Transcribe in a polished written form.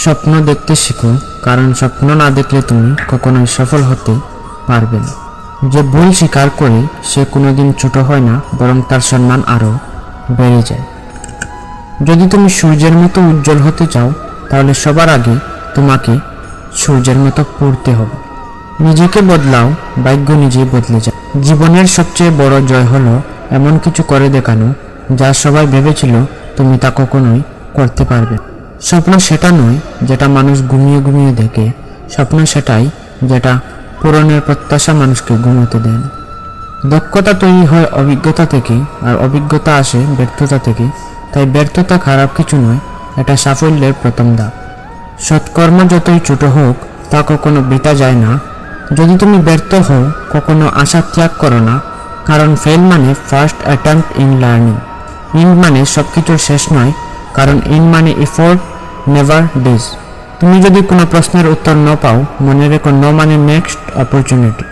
স্বপ্ন দেখতে শিখো, কারণ স্বপ্ন না দেখলে তুমি কখনোই সফল হতে পারবে না। যে ভুল স্বীকার করে সে কোনোদিন ছোট হয় না, বরং তার সম্মান আরও বেড়ে যায়। যদি তুমি সূর্যের মতো উজ্জ্বল হতে চাও, তাহলে সবার আগে তোমাকে সূর্যের মতো পড়তে হবে। নিজেকে বদলাও, ভাগ্য নিজেই বদলে যায়। জীবনের সবচেয়ে বড় জয় হলো এমন কিছু করে দেখানো যা সবাই ভেবেছিল তুমি তা কখনোই করতে পারবে। স্বপ্ন সেটা নয় যেটা মানুষ ঘুমিয়ে ঘুমিয়ে দেখে, স্বপ্ন সেটাই যেটা পূরণের প্রত্যাশা মানুষকে ঘুমোতে দেয় না। দক্ষতা তৈরি হয় অভিজ্ঞতা থেকে, আর অভিজ্ঞতা আসে ব্যর্থতা থেকে। তাই ব্যর্থতা খারাপ কিছু নয়, এটা সাফল্যের প্রথম ধাপ। সৎকর্ম যতই ছোট হোক, তা কখনো বৃথা যায় না। যদি তুমি ব্যর্থ হও, কখনো আশা ত্যাগ করো না, কারণ ফেল মানে first attempt in learning. In মানে সবকিছুর শেষ নয়, কারণ ইন মানে এফোর্ট নেভার ডিজ। তুমি যদি কোনো প্রশ্নের উত্তর না পাও, মনে রেখো নো মানে নেক্সট অপরচুনিটি।